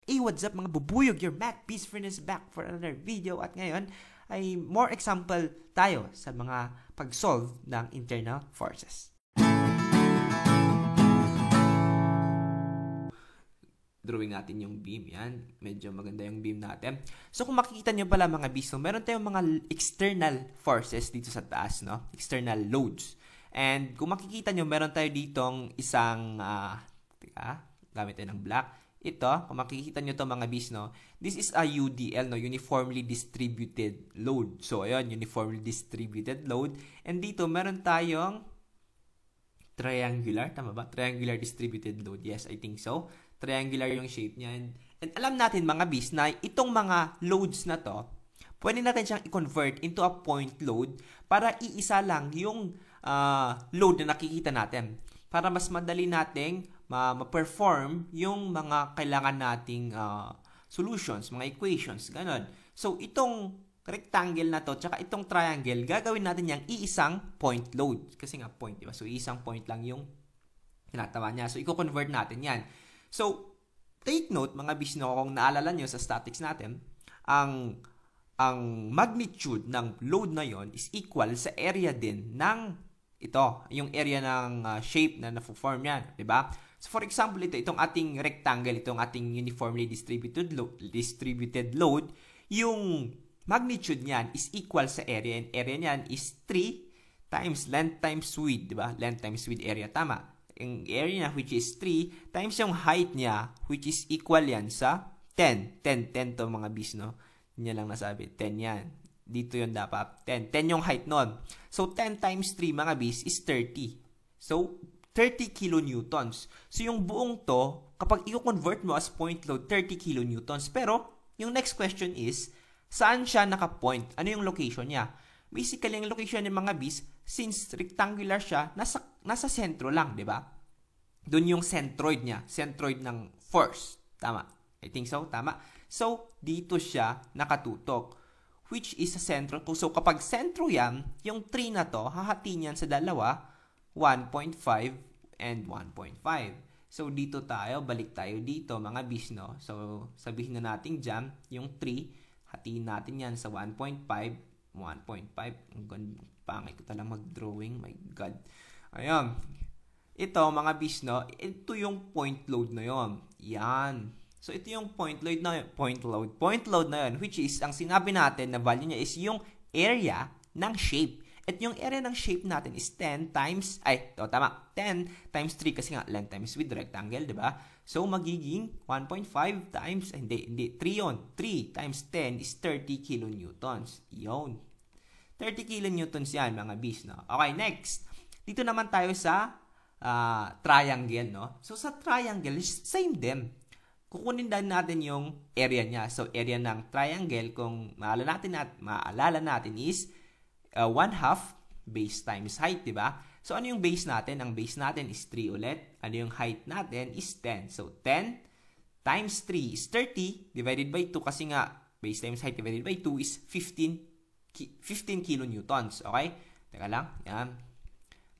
Hey, what's up mga bubuyog? Your Mac Peace Furnace back for another video. At ngayon ay more example tayo sa mga pag-solve ng internal forces. Drawing natin yung beam. Yan. Medyo maganda yung beam natin. So kung makikita nyo pala mga biso, meron tayong mga external forces dito sa taas, no? External loads. And kung makikita nyo, meron tayo ditong isang, gamit tayo ng black. Ito, kung makikita nyo to mga bis, no? This is a UDL, no? Uniformly Distributed Load. So, ayun, Uniformly Distributed Load. And dito, meron tayong triangular. Tama ba? Triangular Distributed Load. Yes, I think so. Triangular yung shape niya. And alam natin mga bis na itong mga loads na to, pwede natin siyang i-convert into a point load para iisa lang yung load na nakikita natin. Para mas madali nating ma-perform yung mga kailangan nating solutions, mga equations, ganon. So, itong rectangle na to, tsaka itong triangle, gagawin natin yung iisang point load. Kasi nga point, diba? So, iisang point lang yung tinatawa niya. So, i-convert natin yan. So, take note, mga bisno, kung naalala nyo sa statics natin, ang magnitude ng load na yon is equal sa area din ng ito, yung area ng shape na na-form yan, di ba? So, for example, itong ating rectangle, itong ating uniformly distributed load, yung magnitude niyan is equal sa area, and area niyan is 3 times length times width, di ba? Length times width area, tama. Yung area niya, which is 3, times yung height niya, which is equal yan sa 10 to mga bis, no? Yan lang nasabi, 10 yan. Dito yun dapat. 10 yung height nun. So, 10 times 3, mga bis, is 30. So, 30 kilonewtons. So, yung buong to, kapag i-convert mo as point load, 30 kilonewtons. Pero, yung next question is, saan siya naka-point? Ano yung location niya? Basically, yung location ng mga bis, since rectangular siya, nasa sentro lang, di ba? Doon yung centroid niya. Centroid ng force. Tama. I think so. Tama. So, dito siya nakatutok, which is sa sentro. So, kapag sentro yan, yung 3 na to, hahati niyan sa dalawa, 1.5 and 1.5. So, dito tayo, balik tayo dito, mga bis, no? So, sabihin na natin dyan, yung 3, hatiin natin yan sa 1.5, 1.5. Ang pangit ko talang mag-drawing, my God. Ayan. Ito, mga bis, no? Ito yung point load na yon. Yan. So, ito yung point load na yun. Point load na yun, which is, ang sinabi natin na value niya is yung area ng shape. At yung area ng shape natin is 10 times, 10 times 3 kasi nga length times width, rectangle, di ba? So, magiging 1.5 times, hindi, 3 yun. 3 times 10 is 30 kilonewtons. Yun. 30 kilonewtons yan, mga bis, no? Okay, next. Dito naman tayo sa triangle, no? So, sa triangle, same din. Kukunin din natin yung area niya. So, area ng triangle, kung maalala natin is 1/2 base times height, di ba? So, ano yung base natin? Ang base natin is 3 ulit. Ano yung height natin is 10. So, 10 times 3 is 30 divided by 2 kasi nga base times height divided by 2 is 15 kilonewtons. Okay? Teka lang. Yan.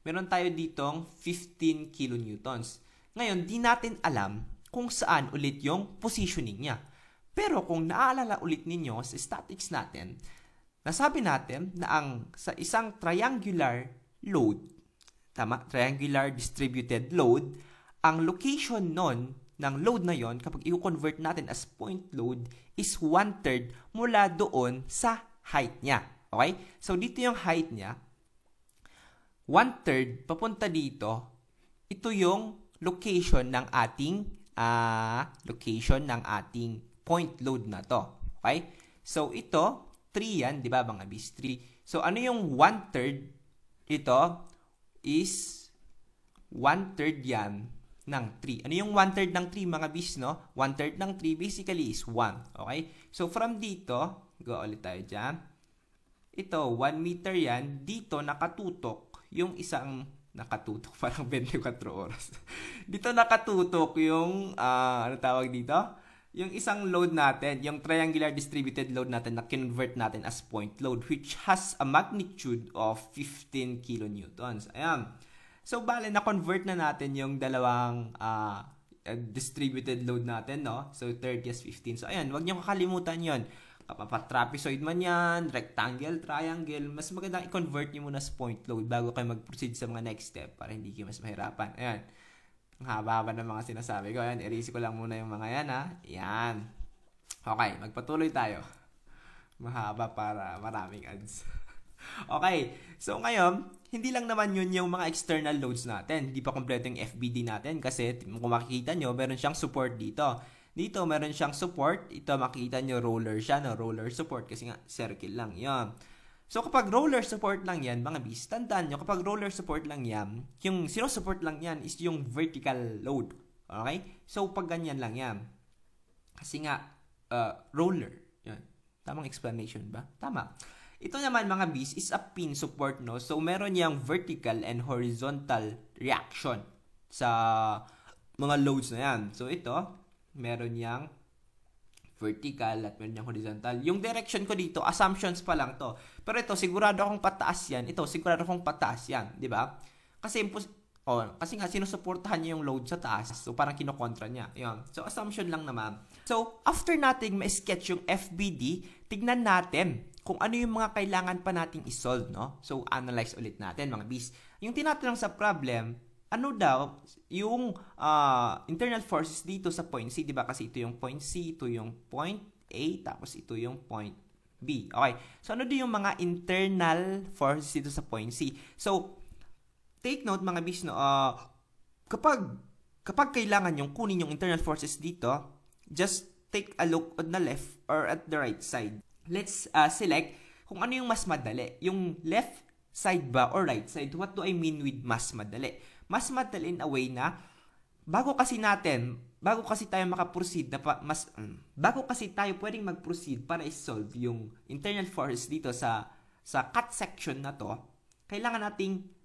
Meron tayo ditong 15 kilonewtons. Ngayon, di natin alam kung saan ulit yung positioning niya. Pero kung naalala ulit ninyo sa statics natin, nasabi natin na sa isang triangular load, triangular distributed load, ang location ng load na yon, kapag i-convert natin as point load, is 1/3 mula doon sa height niya. Okay? So, dito yung height niya, 1/3 papunta dito, ito yung location ng ating point load na to. Okay? So, ito, 3 yan, di ba mga bis? 3. So, ano yung 1/3? Ito is 1/3 yan ng 3. Ano yung 1/3 ng 3, mga bis, no? 1/3 ng 3 basically is 1. Okay? So, from dito, go ulit tayo dyan. Ito, 1 meter yan. Dito, nakatutok yung isang parang 24 oras. Dito nakatutok yung, ano tawag dito? Yung isang load natin, yung triangular distributed load natin na convert natin as point load, which has a magnitude of 15 kilonewtons. Ayan. So, bale, na-convert na natin yung dalawang distributed load natin, no? So, 30 as 15. So, ayan, wag niyo kakalimutan yon. Trapezoid man yan, rectangle, triangle, mas magandang i-convert niyo muna sa point load bago kayo mag-proceed sa mga next step para hindi kayo mas mahirapan. Ayan. Ang haba-haba ng mga sinasabi ko. Ayan, erase ko lang muna yung mga yan, ha? Ayan. Okay, magpatuloy tayo. Mahaba para maraming ads. Okay, so ngayon, hindi lang naman yun yung mga external loads natin. Hindi pa kompleto yung FBD natin kasi kung makikita nyo, meron siyang support dito. Dito, meron siyang support. Ito, makikita nyo, roller siya, no? Roller support kasi nga, circle lang yan. So, kapag roller support lang yan, mga bis, tandaan nyo, kapag roller support lang yan, yung sinusupport lang yan is yung vertical load. Okay? So, pag ganyan lang yan. Kasi nga, roller. Yan. Tamang explanation ba? Tama. Ito naman mga bis is a pin support, no? So meron yang vertical and horizontal reaction sa mga loads na yan. So ito, meron yang vertical at meron yang horizontal. Yung direction ko dito, assumptions pa lang to. Pero ito, sigurado akong pataas yan. Ito, sigurado akong pataas yan. Di ba? Kasi nga sinusuportahan niya yung load sa taas. So parang kinokontra niya. Yun. So assumption lang naman. So after nating ma-sketch yung FBD, tignan natin kung ano yung mga kailangan pa nating isolve, no? So analyze ulit natin mga bis. Yung tinatanong sa problem, ano daw yung internal forces dito sa point C, 'di ba? Kasi ito yung point C, ito yung point A, tapos ito yung point B. Okay. So ano din yung mga internal forces dito sa point C? So take note mga bis, no, kapag kailangan yung kunin yung internal forces dito, just take a look on the left or at the right side. Let's select kung ano yung mas madali. Yung left side ba or right side? What do I mean with mas madali? Mas madali in a way na bago kasi tayo makaproceed na bago kasi tayo pwedeng mag-proceed para i-solve yung internal forces dito sa cut section na to, kailangan nating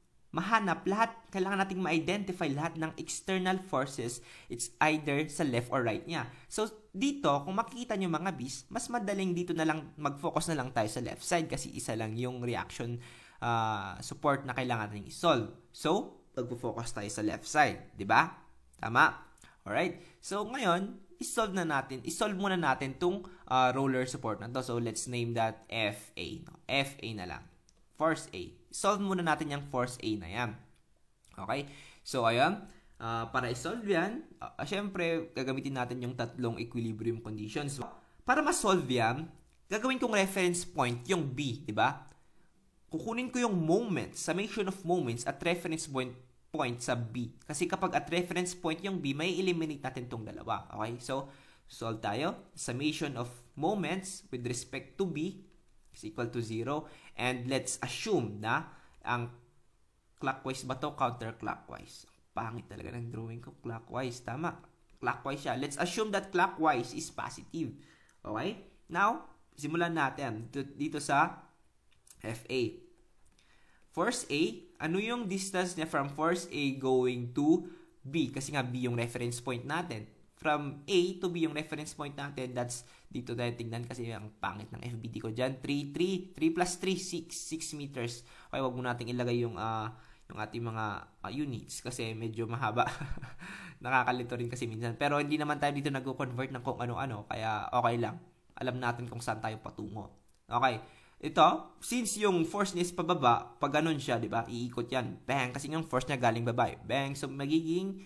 kailangan nating ma-identify lahat ng external forces. It's either sa left or right niya. So, dito, kung makikita nyo mga bis, mas madaling dito na lang, mag-focus na lang tayo sa left side kasi isa lang yung reaction support na kailangan nating i-solve. So, mag-focus tayo sa left side. Diba? Tama? Alright? So, ngayon, isolve muna natin tong roller support na to. So, let's name that FA. No? FA na lang. Force A. Solve muna natin yung force A na yan. Okay? So, ayan. Para i-solve yan, syempre, gagamitin natin yung tatlong equilibrium conditions. Para ma-solve yan, gagawin kong reference point yung B, di ba? Kukunin ko yung moments, summation of moments at reference point sa B. Kasi kapag at reference point yung B, may eliminate natin tong dalawa. Okay? So, solve tayo. Summation of moments with respect to B is equal to 0. And let's assume na ang clockwise ba to, counterclockwise. Pangit talaga ng drawing ko. Clockwise. Tama. Clockwise siya. Let's assume that clockwise is positive. Okay? Now, simulan natin dito sa FA. Force A, ano yung distance niya from force A going to B? Kasi nga B yung reference point natin. From A to B yung reference point natin, that's dito tayo tingnan kasi ang pangit ng FBD ko dyan. 3 plus 3, 6 meters. Okay, wag mo nating ilagay yung ating mga units kasi medyo mahaba. Nakakalito rin kasi minsan. Pero hindi naman tayo dito nag-convert ng kung ano-ano, kaya okay lang. Alam natin kung saan tayo patungo. Okay. Ito, since yung force niya is pababa, pag ganun siya, di ba? Iikot yan. Bang! Kasi yung force niya galing baba. Bang! So, magiging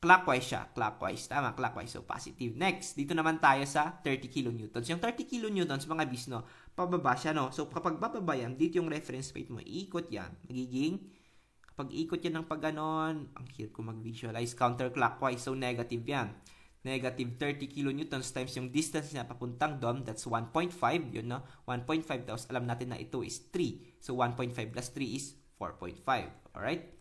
clockwise siya. Clockwise. Tama, clockwise. So, positive. Next, dito naman tayo sa 30 kilonewtons. Yung 30 kilonewtons, mga bis, no? Pababa siya, no? So, kapag bababa yan, dito yung reference rate mo, iikot yan. Magiging, kapag iikot yan ng pag ganon, ang hirap ko mag-visualize, counterclockwise. So, negative yan. Negative 30 kilonewtons times yung distance niya papuntang doon, that's 1.5, yun, no? 1.5, tapos alam natin na ito is 3. So, 1.5 plus 3 is 4.5. Alright?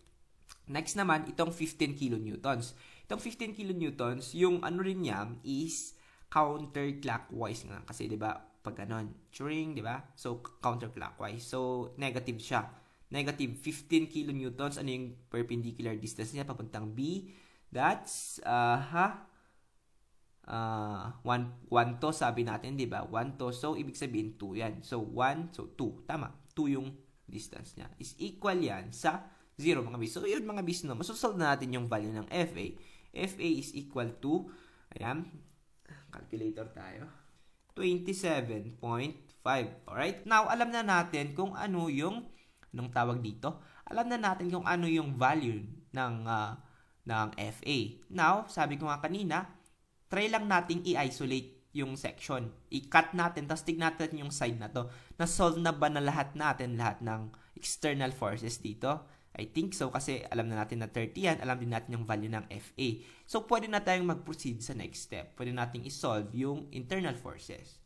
Next naman, itong 15 kilonewtons. Itong 15 kilonewtons, yung ano rin niya is counterclockwise nga. Kasi, di ba, pag ganon, turing, di ba? So, counterclockwise. So, negative siya. Negative 15 kilonewtons. Ano yung perpendicular distance niya papuntang B? That's, 1 to, sabi natin, di ba? 1 to. So, ibig sabihin 2 yan. So, 1, so 2. Tama. 2 yung distance niya. Is equal yan sa 0, mga bis. So, yun mga bis, no? Masusolve na natin yung value ng FA. FA is equal to, ayan, calculator tayo, 27.5. Alright? Now, alam na natin kung ano yung, anong tawag dito? Alam na natin kung ano yung value ng FA. Now, sabi ko nga kanina, try lang nating i-isolate yung section. I-cut natin, tapos tignan natin yung side na to. Na-solve na ba na lahat ng external forces dito? I think so, kasi alam na natin na 30 yan, alam din natin yung value ng FA. So, pwede na tayong mag-proceed sa next step. Pwede nating i-solve yung internal forces.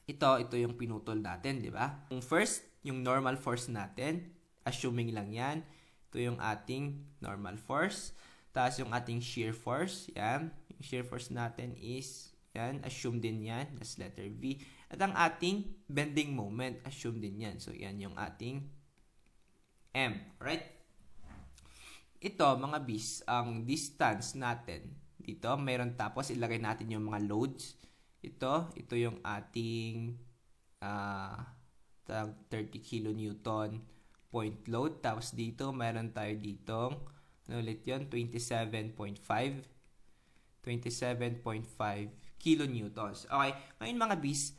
Ito yung pinutol natin, di ba? Yung first, yung normal force natin, assuming lang yan. Ito yung ating normal force. Tapos yung ating shear force, yan. Yung shear force natin is, yan, assume din yan. That's letter V. At ang ating bending moment, assume din yan. So, yan yung ating M. Right? Ito, mga bis, ang distance natin dito, mayroon tapos ilagay natin yung mga loads. Ito yung ating 30 kilonewton point load. Tapos dito, mayroon tayo ditong, ano ulit yun? 27.5 kilonewtons. Okay, ngayon mga bis,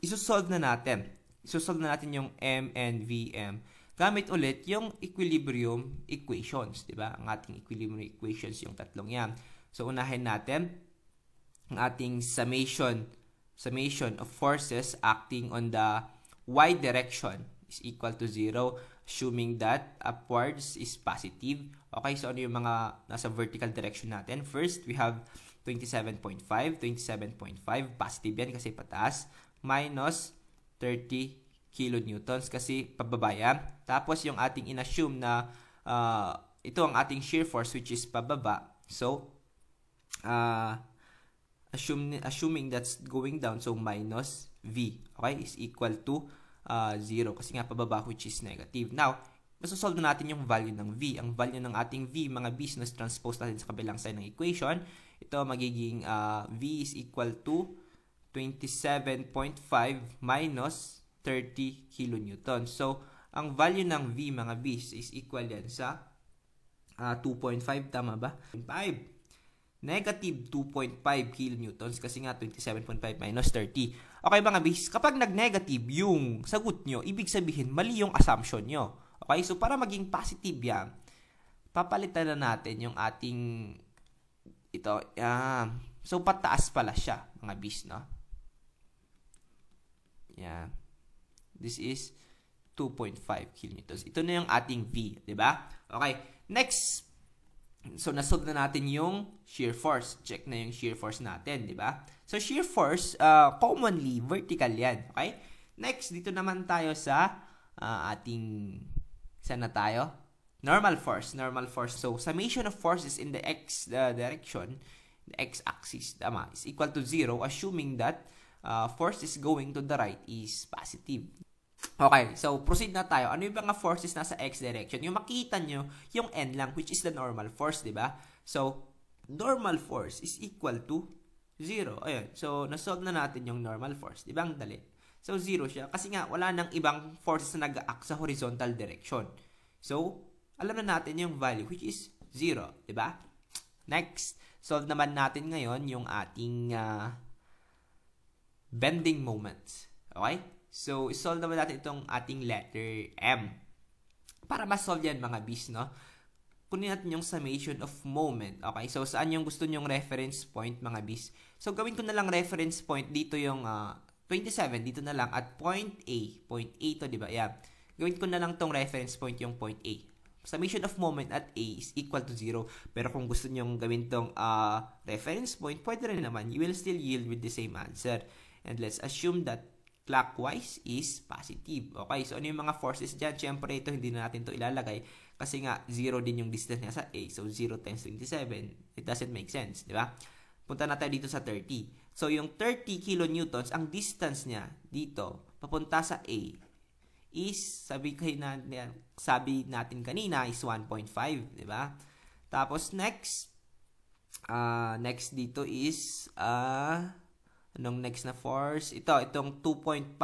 isosolve na natin. Isosolve na natin yung M and VM. Gamit ulit yung equilibrium equations, di ba? Ang ating equilibrium equations, yung tatlong yan. So, unahin natin ang ating summation of forces acting on the y direction is equal to 0, assuming that upwards is positive. Okay, so ano yung mga nasa vertical direction natin? First, we have 27.5, positive yan kasi pataas, minus 30 kilonewtons kasi pababa yan. Tapos yung ating inassume na ito ang ating shear force which is pababa. So, assuming that's going down, so minus V, okay, is equal to 0 kasi nga pababa which is negative. Now, masosolve na natin yung value ng V. Ang value ng ating V, mga business, transpose natin sa kabilang side ng equation. Ito magiging V is equal to 27.5 minus 30 kilonewtons. So, ang value ng V, mga bis, is equal yan sa 2.5, tama ba? 5. Negative 2.5 kilonewtons kasi nga 27.5 minus 30. Okay mga bis, kapag nag-negative yung sagot nyo, ibig sabihin mali yung assumption nyo. Okay, so para maging positive yan, papalitan na natin yung ating ito. So, pataas pala siya, mga bis, no? Yan. This is 2.5 kilonewtons. Ito na yung ating V, di ba? Okay, next. So, nasolve na natin yung shear force. Check na yung shear force natin, di ba? So, shear force, commonly, vertical yan. Okay? Next, dito naman tayo sa ating, saan na tayo? Normal force. Normal force. So, summation of forces in the x direction, the x-axis, tama, is equal to 0, assuming that force is going to the right is positive. Okay, so proceed na tayo. Ano yung mga forces nasa x direction? Yung makita nyo, yung n lang, which is the normal force, di ba? So, normal force is equal to 0. Ayun. So, nasolve na natin yung normal force. Di ba? Ang dali. So, 0 siya. Kasi nga, wala nang ibang forces na nag-act sa horizontal direction. So, alam na natin yung value, which is 0. Di ba? Next, solve naman natin ngayon yung ating bending moments. Okay? So, isolve naman natin itong ating letter M. Para ma-solve yan, mga bis, no? Kunin natin yung summation of moment. Okay? So, saan yung gusto nyong reference point, mga bis? So, gawin ko na lang reference point. Dito yung 27. Dito na lang. At point A. Point A to, di ba? Yeah. Gawin ko na lang tong reference point, yung point A. Summation of moment at A is equal to 0. Pero kung gusto nyong gawin tong reference point, pwede rin naman. You will still yield with the same answer. And let's assume that clockwise is positive. Okay, so ano yung mga forces dyan? Siyempre, ito hindi na natin to ilalagay kasi nga 0 din yung distance niya sa A. So, 0 times 27. It doesn't make sense, di ba? Punta na tayo dito sa 30. So, yung 30 kilonewtons, ang distance niya dito, papunta sa A, is, sabi natin kanina, is 1.5, di ba? Tapos, next dito is, anong next na force? Itong 2.5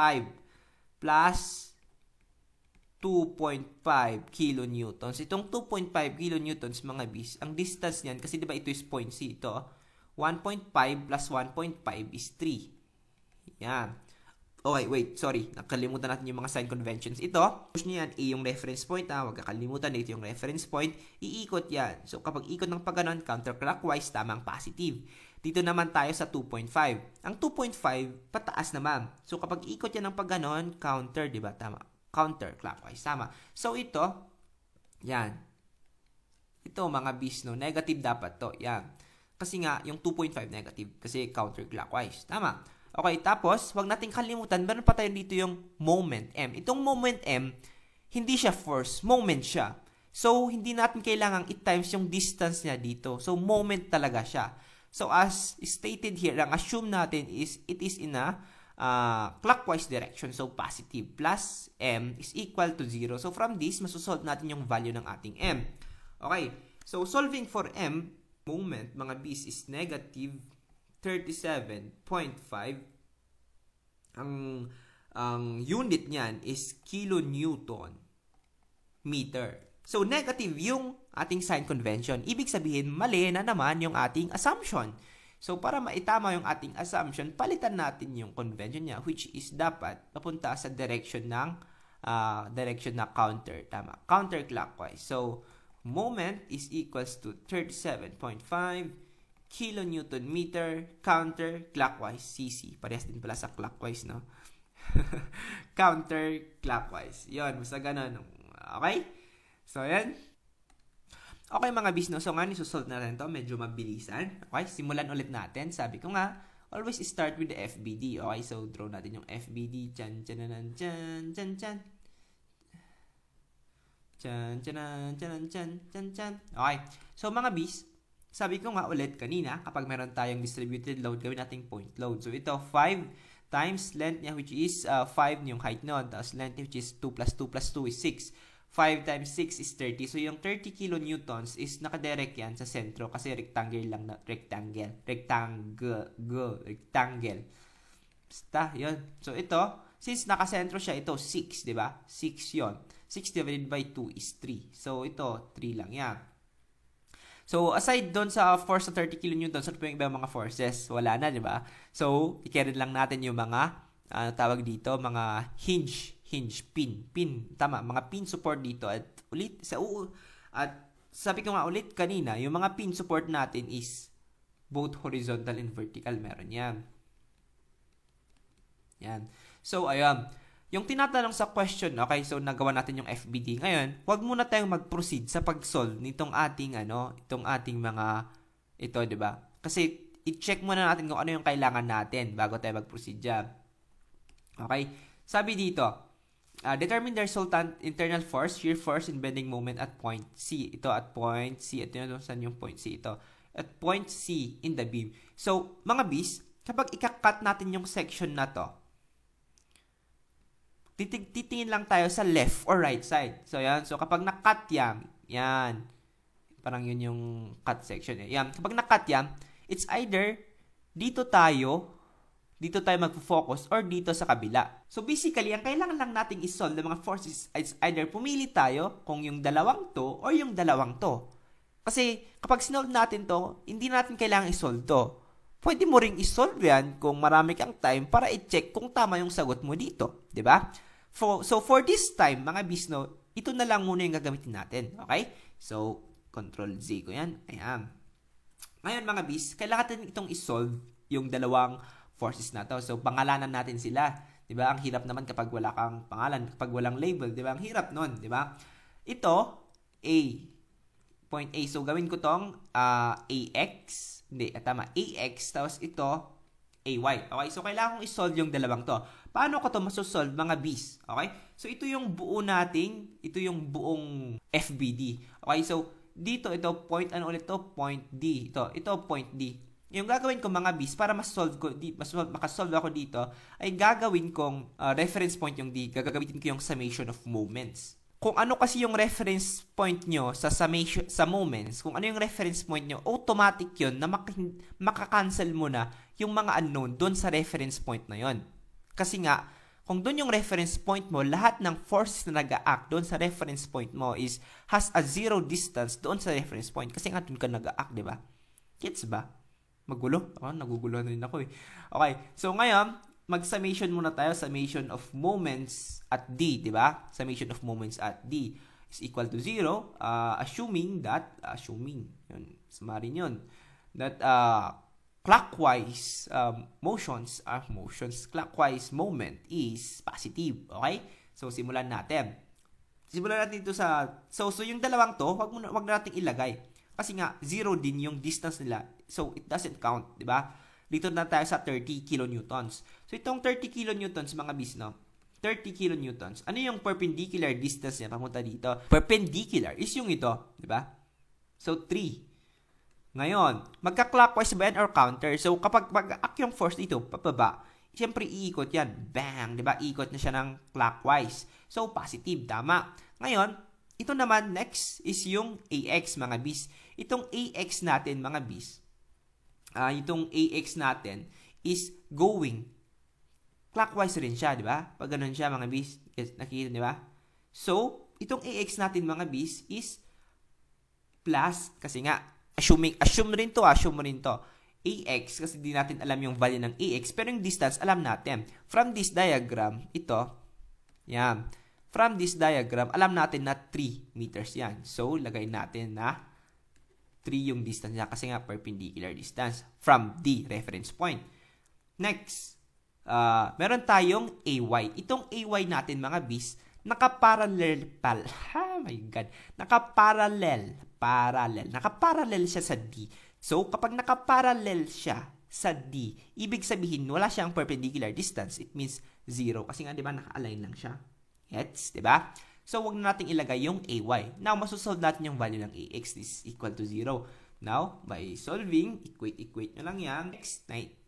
plus 2.5 kilonewtons. Itong 2.5 kilonewtons, mga bis, ang distance niyan, kasi diba ito is point C, ito, 1.5 plus 1.5 is 3. Yan. Okay, wait, sorry. Nakalimutan natin yung mga sign conventions. Ito, push nyo yan, A yung reference point, huwag kakalimutan, ito yung reference point, iikot yan. So, kapag ikot ng pagganon, counterclockwise, tamang positive. Dito naman tayo sa 2.5. Ang 2.5, pataas naman. So, kapag ikot yan ng pagganon, counter, diba? Tama. Counterclockwise, tama. So, ito, yan. Ito, mga bis, no? Negative dapat to, yan. Kasi nga, yung 2.5 negative, kasi counterclockwise, tama. Okay, tapos, wag nating kalimutan, meron pa tayo dito yung moment M. Itong moment M, hindi siya force, moment siya. So, hindi natin kailangang i-times yung distance niya dito. So, moment talaga siya. So, as stated here, ang assume natin is, it is in a clockwise direction. So, positive plus M is equal to 0. So, from this, masusolve natin yung value ng ating M. Okay, so, solving for M, moment, mga B's, is negative 37.5. Ang unit niyan is kilonewton meter. So, negative yung ating sign convention. Ibig sabihin, mali na naman yung ating assumption. So, para maitama yung ating assumption, palitan natin yung convention niya, which is dapat papunta sa direction na counter. Tama, counterclockwise. So, moment is equals to 37.5 kilonewton meter counterclockwise cc. Parehas din pala sa clockwise, no? Counterclockwise. Yun, basta ganun. Okay? So, yan. Okay, mga bis, no? So, nga, nisusolve natin to. Medyo mabilisan. Okay? Simulan ulit natin. Sabi ko nga, always start with the FBD. Okay? So, draw natin yung FBD. Chan, chan, chan, chan, chan, chan. Chan, chan, chan, chan, chan, chan. Okay. So, mga bis, sabi ko nga ulit kanina, kapag meron tayong distributed load, gawin nating point load. So, ito, 5 times length niya, which is 5 yung height nun. Tapos length which is 2 plus 2 plus 2 is 6. 5 times 6 is 30. So, yung 30 kilonewtons is nakadirect yan sa sentro kasi rectangle lang na, rectangle. Basta, yun. So, ito, since nakasentro siya, ito, 6, di ba? 6 yun. 6 divided by 2 is 3. So, ito, 3 lang yan. So, aside doon sa force sa 30 kilonewtons, ano pa yung ibang mga forces? Wala na, di ba? So, i-carry lang natin yung mga, tawag dito, mga hinge, pin. Tama, mga pin support dito. At ulit, at sabi ko nga ulit kanina, yung mga pin support natin is both horizontal and vertical. Meron yan. Yan. So, ayan. Yung tinatanong sa question, okay, so nagawa natin yung FBD. Ngayon, wag muna tayong mag-proceed sa pag-solve nitong ating, itong ating mga, ito, di ba? Kasi, i-check muna natin kung ano yung kailangan natin bago tayo mag-proceed dyan. Okay? Sabi dito, determine the resultant internal force, shear force, and bending moment at point C. Ito at point C. Ito yun, saan yung point C? Ito. At point C in the beam. So, mga bis, kapag ikakat natin yung section na to, titingin lang tayo sa left or right side. So, yan. So, kapag na-cut yan. Parang yun yung cut section. Yan. Kapag na-cut yan, it's either dito tayo mag-focus or dito sa kabila. So, basically, ang kailangan lang nating isolve ng mga forces is either pumili tayo kung yung dalawang to or yung dalawang to. Kasi, kapag sinolve natin to, hindi natin kailangan isolve to. Pwede mo ring isolve yan kung marami kang time para i-check kung tama yung sagot mo dito. Diba? So, for this time, mga bisno, ito na lang muna yung gagamitin natin. Okay? So, Control Z ko yan. Ayan. Ngayon, mga bis, kailangan natin itong isolve yung dalawang forces na to. So, pangalanan natin sila. Diba? Ang hirap naman kapag wala kang pangalan, kapag walang label. Diba? Ang hirap nun. Diba? Ito, A. Point A. So, gawin ko tong AX. Hindi, tama. AX. Tapos ito, AY. Okay? So, kailangan kong isolve yung dalawang to. Paano ko to masosolve, mga B's? Okay? So, ito yung buong FBD. Okay? So, dito, ito, point, ano ulit to? Point D. Ito, point D. Yung gagawin ko, mga B's, para makasolve ako dito, ay gagawin kong reference point yung D. Gagamitin ko yung summation of moments. Kung ano kasi yung reference point nyo sa summation, sa moments, kung ano yung reference point nyo, automatic yun na makakancel mo na yung mga unknown doon sa reference point na yon. Kasi nga, Kung doon yung reference point mo, lahat ng forces na nag-a-act doon sa reference point mo has a zero distance doon sa reference point. Kasi nga doon ka nag-a-act, di ba? Gets ba? Magulo? Nagugulo na rin ako eh. Okay, so ngayon, mag-summation muna tayo. Summation of moments at D, di ba? Summation of moments at D is equal to 0, assuming, yun, sumarin yun, that clockwise clockwise moment is positive. Okay? So, simulan natin. Simulan natin ito so yung dalawang to, wag na nating ilagay. Kasi nga, 0 din yung distance nila. So, it doesn't count, di ba? Dito na tayo sa 30 kilonewtons. So, itong 30 kilonewtons, mga bis, no? 30 kilonewtons. Ano yung perpendicular distance niya papunta dito? Perpendicular is yung ito, di ba? So, 3. Ngayon, magka-clockwise ba yan or counter? So, kapag mag-act yung force dito, pababa, siyempre iikot yan. Bang! Diba? Iikot na siya ng clockwise. So, positive. Tama. Ngayon, ito naman, next is yung AX, mga bis. Itong AX natin, mga bis, itong AX natin is going clockwise rin siya, di ba? Pag ganun siya, mga bis. Nakikita, di ba? So, itong AX natin, mga bis, is plus, kasi nga, assume rin to. AX, kasi di natin alam yung value ng AX, pero yung distance, alam natin. From this diagram, ito, yan. From this diagram, alam natin na 3 meters yan. So, lagay natin na 3 yung distance niya, kasi nga perpendicular distance from the reference point. Next, meron tayong AY. Itong AY natin, mga bis, nakaparallel siya sa D. So, kapag nakaparallel siya sa D, ibig sabihin, wala siyang perpendicular distance. It means 0. Kasi nga, di ba, naka-align lang siya. Gets? Di ba? So, wag na natin ilagay yung AY. Now, masusolve natin yung value ng AX is equal to 0. Now, by solving, equate nyo lang yan.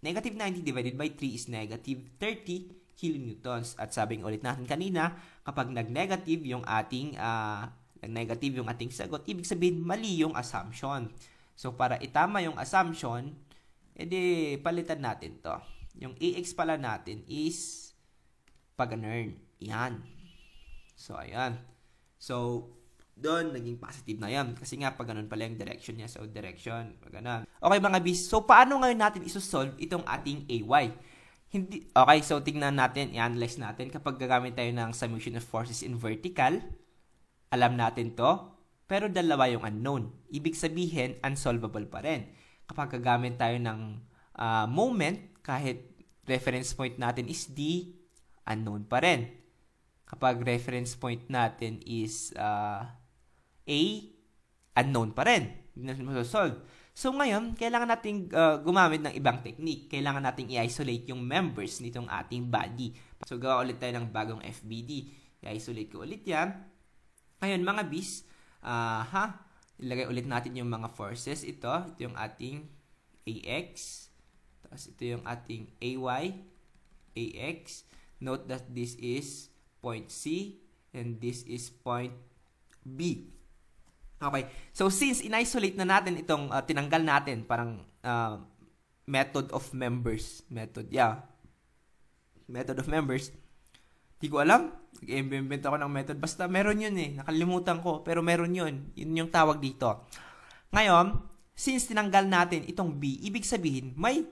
Negative 90 divided by 3 is negative 30 kilonewtons. At sabing ulit natin kanina, kapag nag-negative yung ating sagot, ibig sabihin mali yung assumption. So, para itama yung assumption, edi palitan natin to. Yung AX pala natin is pag-earn. Yan. So, ayan. So, doon, naging positive na yan. Kasi nga, pag ganun pala yung direction niya. So, direction, pag ganun. Okay, mga bis. So, paano ngayon natin isosolve itong ating AY? Okay, so tingnan natin, i-analyze natin. Kapag gagamit tayo ng summation of forces in vertical, alam natin to, pero dalawa yung unknown. Ibig sabihin, unsolvable pa rin. Kapag gagamit tayo ng moment, kahit reference point natin is D, unknown pa rin. Kapag reference point natin is A, unknown pa rin. Hindi natin masosolve. So, ngayon, kailangan nating gumamit ng ibang technique. Kailangan nating i-isolate yung members nitong ating body. So, gawa ulit tayo ng bagong FBD. I-isolate ko ulit yan. Ngayon, mga bis, ilagay ulit natin yung mga forces. Ito yung ating AX. Tapos, ito yung ating AY, AX. Note that this is point C and this is point B. Okay. So, since in-isolate na natin itong tinanggal natin, parang method of members. Method of members. Di ko alam. Nag-invent ako ng method. Basta meron yun eh. Nakalimutan ko. Pero meron yun. Yun yung tawag dito. Ngayon, since tinanggal natin itong B, ibig sabihin, may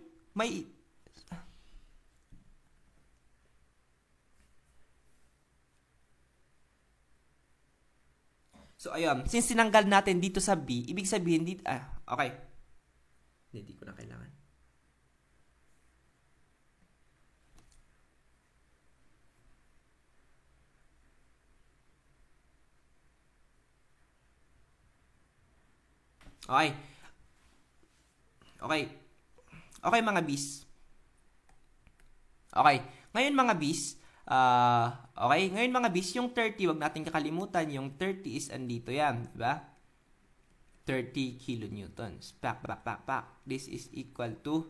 So, ayun. Since tinanggal natin dito sa B, ibig sabihin dito, okay. Hindi ko na kailangan. Okay. Okay. Okay, mga bis. Okay. Ngayon, mga bis, okay, ngayon mga bis, yung 30, wag natin kakalimutan, yung 30 is andito yan, diba? 30 kilonewtons. Pak. This is equal to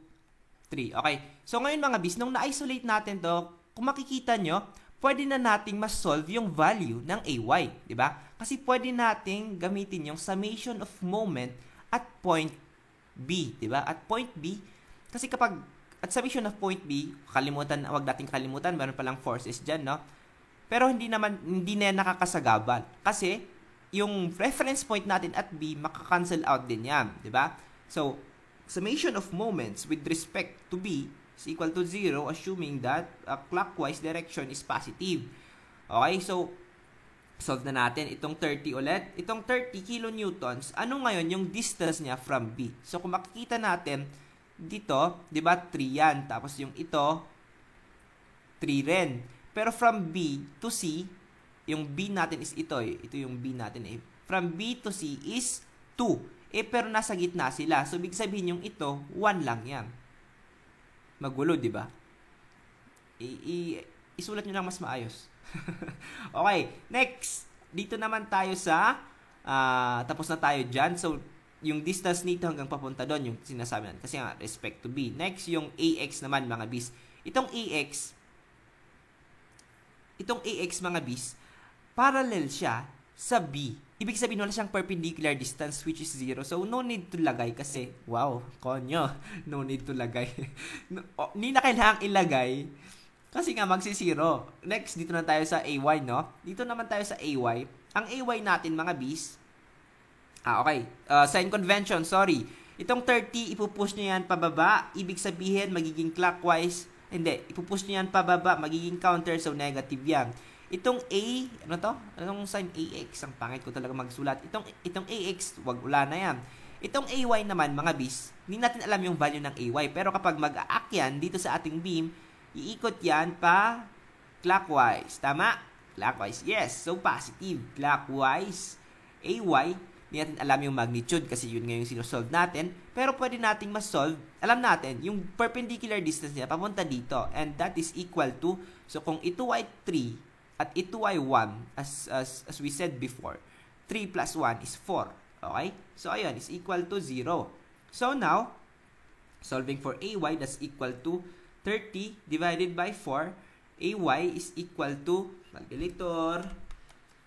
3. Okay, so ngayon mga bis, nung na-isolate natin to, kung makikita nyo, pwede na nating ma-solve yung value ng AY, diba? Kasi pwede nating gamitin yung summation of moment at point B, diba? At point B, kasi kapag at sa mission of point B, wag nating kalimutan, meron palang forces dyan, no? Pero hindi na yan nakakasagabal. Kasi, yung reference point natin at B, makakancel out din yan, di ba? So, summation of moments with respect to B is equal to 0, assuming that clockwise direction is positive. Okay, so, solve na natin itong 30 ulit. Itong 30 kilonewtons, ano ngayon yung distance niya from B? So, kung makikita natin, dito, di ba, 3 yan. Tapos yung ito, 3 rin. Pero from B to C, yung B natin is ito eh. Ito yung B natin eh. From B to C is 2. Pero nasa gitna sila. So, ibig sabihin yung ito, 1 lang yan. Magulo, di ba? Isulat nyo lang mas maayos. Okay, next. Dito naman tayo sa, tapos na tayo dyan. So, yung distance nito hanggang papunta doon, yung sinasabi natin. Kasi nga, respect to B. Next, yung AX naman, mga bis. Itong AX, mga bis, parallel siya sa B. Ibig sabihin, wala siyang perpendicular distance, which is 0. So, no need to lagay kasi, wow, konyo, no need to lagay. Hindi na kailangang ilagay kasi nga magsi-zero. Next, dito na tayo sa AY, no? Dito naman tayo sa AY. Ang AY natin, mga bis, okay. Sign convention, sorry. Itong 30, ipupush nyo yan pababa. Ibig sabihin, magiging clockwise. Hindi, ipupush nyo yan pababa. Magiging counter, so negative yan. Itong A, ano to? Anong sign AX? Ang pangit ko talaga magsulat. Itong AX, wala na yan. Itong AY naman, mga bis, hindi natin alam yung value ng AY. Pero kapag mag-aak yan dito sa ating beam, iikot yan pa clockwise. Tama? Clockwise. Yes. So, positive. Clockwise. AY, hindi natin alam yung magnitude kasi yun nga yung sinosolve natin. Pero pwede nating masolve. Alam natin, yung perpendicular distance niya papunta dito. And that is equal to, so kung ito ay 3 at ito ay 1, as we said before, 3 plus 1 is 4. Okay? So, ayun, is equal to 0. So, now, solving for AY, that's equal to 30 divided by 4. AY is equal to, calculator,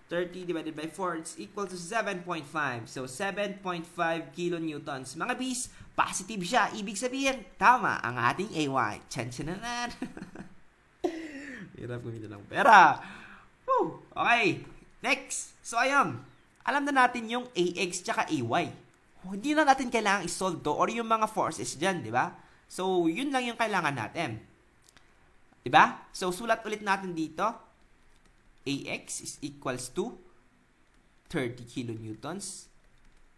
30 divided by 4, it's equal to 7.5. So, 7.5 kilonewtons. Mga bis, positive siya. Ibig sabihin, tama ang ating AY. Chancananan. Hirap kumita ng pera. Woo! Okay. Next. So, ayun. Alam na natin yung AX tsaka AY. Hindi na natin kailangan isolve to or yung mga forces dyan, di ba? So, yun lang yung kailangan natin. Di ba? So, sulat ulit natin dito. AX is equals to 30 kilonewtons.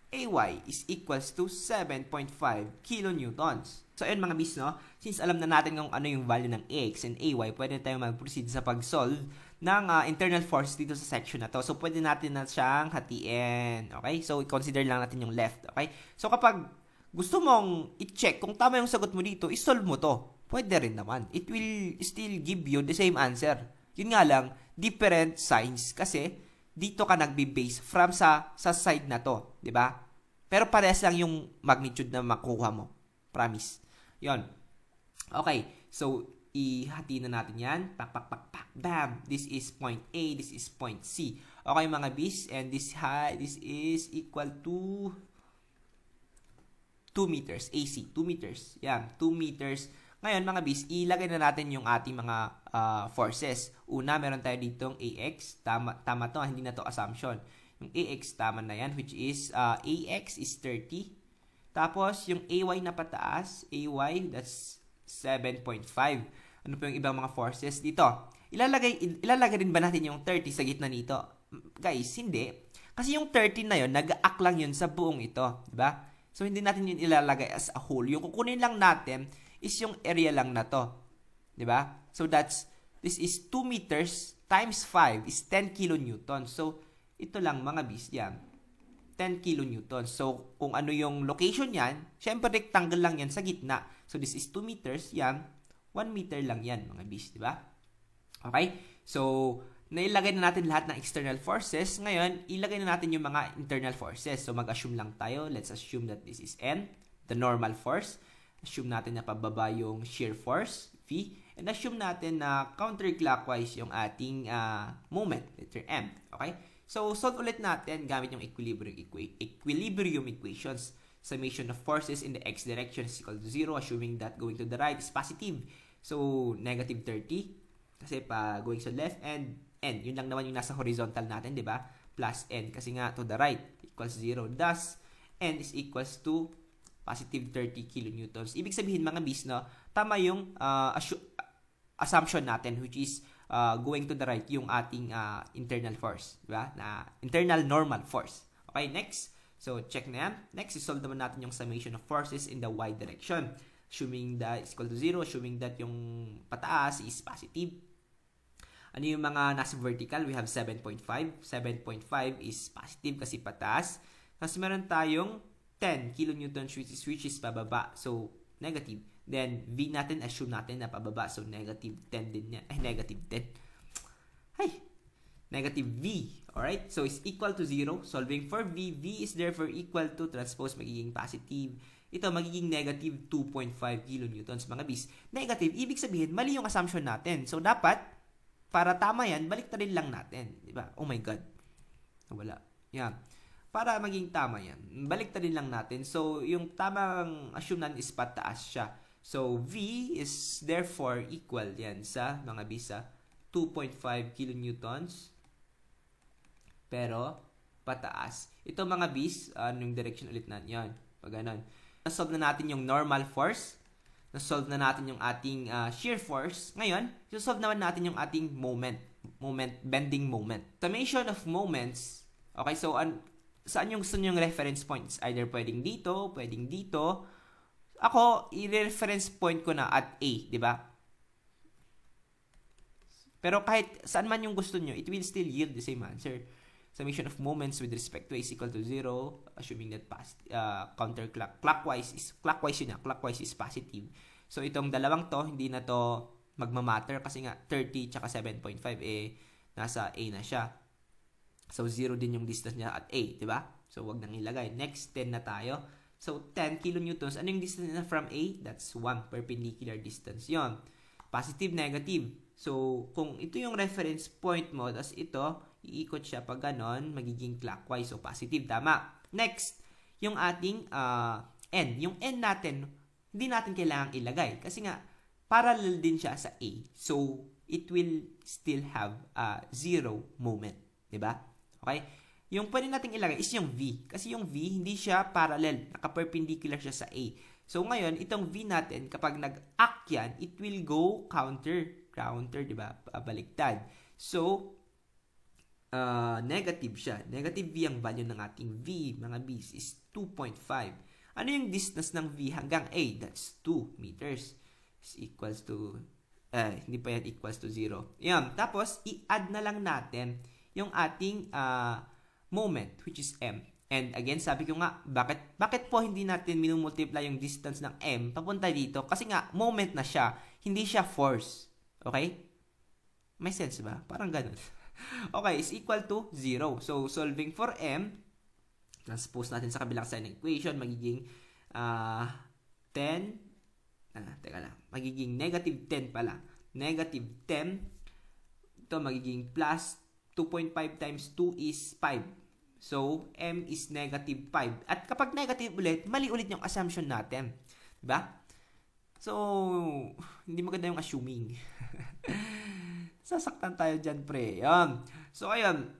AY is equals to 7.5 kilonewtons. So, ayun mga bis, no? Since alam na natin kung ano yung value ng AX and AY, pwede tayo mag-proceed sa pag-solve ng internal force dito sa section na to. So, pwede natin na siyang hatiin. Okay? So, consider lang natin yung left. Okay? So, kapag gusto mong i-check kung tama yung sagot mo dito, i-solve mo to. Pwede rin naman. It will still give you the same answer. Yun nga lang, different signs kasi dito ka nagbe-base from sa side na to, 'di ba? Pero parehas lang yung magnitude na makuha mo. Promise. 'Yon. Okay. So ihati na natin 'yan. Pak pak pak pak. Bam. This is point A, this is point C. Okay mga bis, and this is equal to 2 meters AC, 2 meters. Yan, 2 meters. Ngayon mga bis, ilagay na natin yung ating mga forces. Una, meron tayo ditong AX. Tama to, hindi na to assumption. Yung AX, tama na yan, which is AX is 30. Tapos, yung AY na pataas, AY, that's 7.5. Ano po yung ibang mga forces dito? Ilalagay din ba natin yung 30 sa gitna nito? Guys, hindi. Kasi yung 30 na yun, nag-aak lang yun sa buong ito. Diba? So, hindi natin yun ilalagay as a whole. Yung kukunin lang natin is yung area lang na to. Diba? So, this is 2 meters times 5 is 10 kilonewtons. So, ito lang mga bis, yan. 10 kilonewtons. So, kung ano yung location yan, syempre rectangle lang yan sa gitna. So, this is 2 meters, yan. 1 meter lang yan, mga bis, diba? Okay? So, nailagay na natin lahat ng external forces. Ngayon, ilagay na natin yung mga internal forces. So, mag-assume lang tayo. Let's assume that this is N, the normal force. Assume natin na pababa yung shear force, V. And assume natin na counterclockwise yung ating moment, letter M. Okay? So, solve ulit natin gamit yung equilibrium equations. summation of forces in the x direction is equal to 0, assuming that going to the right is positive. So, negative 30. Kasi pa going sa left, and n. Yun lang naman yung nasa horizontal natin, di ba? Plus n. Kasi nga, to the right equals 0. Thus, n is equals to positive 30 kilonewtons. Ibig sabihin, mga bis, no, tama yung assumption natin, which is going to the right yung ating internal force, di ba? Na internal normal force. Okay, next. So, check na yan. Next, isolve naman natin yung summation of forces in the y direction. Assuming that is equal to 0, assuming that yung pataas is positive. Ano yung mga nasa vertical? We have 7.5. 7.5 is positive kasi pataas. Tapos meron tayong 10 kilonewtons which is pababa. So, negative. Then, V natin, assume natin na pababa. So, negative 10 din yan. Negative 10. Ay! Negative V. Alright? So, is equal to 0. Solving for V. V is therefore equal to transpose magiging positive. Ito, magiging negative 2.5 kilonewtons, mga bis. Negative, ibig sabihin, mali yung assumption natin. So, dapat, para tama yan, balik rin lang natin. Diba? Oh my God. Wala. Yan. Para maging tama yan, balik rin lang natin. So, yung tamang assume natin is pataas siya. So, V is therefore equal yan sa mga bisa 2.5 kilonewtons. Pero, pataas. Ito mga bis, anong direction ulit natin yan? Pag ganon. Nasolve na natin yung normal force. Nasolve na natin yung ating shear force. Ngayon, isosolve naman natin yung ating bending moment. Summation of moments. Okay, so saan yung gusto nyo yung reference points? Either pwedeng dito, pwedeng dito. Ako, i-reference point ko na at A, di ba? Pero kahit saan man yung gusto nyo, it will still yield the same answer. Summation of moments with respect to A is equal to 0, assuming that clockwise is positive. So, itong dalawang to, hindi na to magmamatter kasi nga 30 tsaka 7.5 nasa A na siya. So, 0 din yung distance niya at A, di ba? So, wag nang ilagay. Next, 10 na tayo. So, 10 kilonewtons. Ano yung distance na from A? That's 1 perpendicular distance. Yon. Positive, negative. So, kung ito yung reference point mo, tas ito, iikot siya pag ganon, magiging clockwise. So, positive. Tama. Next, yung ating N. Yung N natin, hindi natin kailangang ilagay. Kasi nga, parallel din siya sa A. So, it will still have a 0 moment. Diba? Okay? Yung pwede natin ilagay is yung V. Kasi yung V, hindi siya parallel. Naka-perpendicular siya sa A. So, ngayon, itong V natin, kapag nag-act yan, it will go counter, diba? Baliktad. So, negative siya. Negative V ang value ng ating V, mga B's, is 2.5. Ano yung distance ng V hanggang A? That's 2 meters. Is equals to, hindi pa yan equals to 0. Yan. Tapos, i-add na lang natin yung ating moment, which is M. And again, sabi ko nga, bakit po hindi natin minumultiply yung distance ng M papunta dito? Kasi nga, moment na siya. Hindi siya force. Okay? May sense ba? Parang ganun. Okay, is equal to 0. So, solving for M, transpose natin sa kabilang side ng equation, magiging 10, teka lang, magiging negative 10 pala. Negative 10, ito magiging plus 2.5 times 2 is 5. So, M is negative 5. At kapag negative ulit, mali ulit yung assumption natin. Diba? So, hindi maganda yung assuming. Sasaktan tayo dyan, pre. Yan. So, ayun.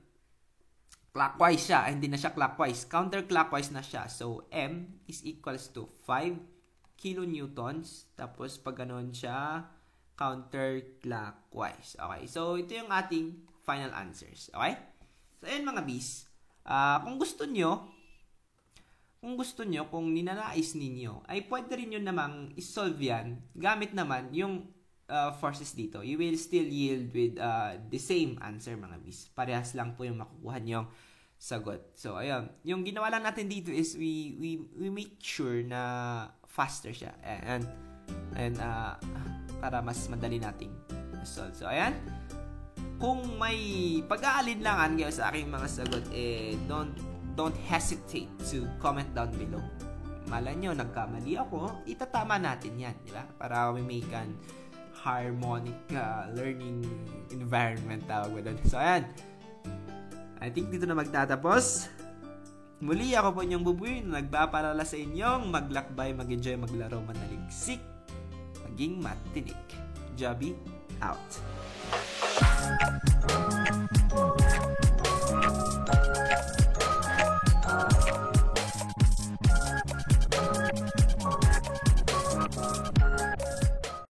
Clockwise siya. Hindi na siya clockwise. Counterclockwise na siya. So, M is equals to 5 kilonewtons. Tapos, pag ganun siya, counterclockwise. Okay. So, ito yung ating final answers. Okay? So, ayun mga bis. Kung gusto nyo, kung ninanais ninyo, ay pwede rin nyo namang isolve yan gamit naman yung forces dito. You will still yield with the same answer, mga bis. Parehas lang po yung makukuha nyong sagot. So, ayun. Yung ginawa lang natin dito is we make sure na faster siya. And para mas madali nating solve. So, ayan. Kung may pag-aalinlangan kayo sa aking mga sagot, don't hesitate to comment down below. Malay nyo, nagkamali ako, itatama natin yan, di ba? Para we make an harmonic learning environment, tawag mo doon. So, ayan. I think dito na magtatapos Muli ako po inyong Buboy na nagpapaalala sa inyong maglakbay, mag-enjoy, maglaro, manaliksik, maging matinik. Javi out.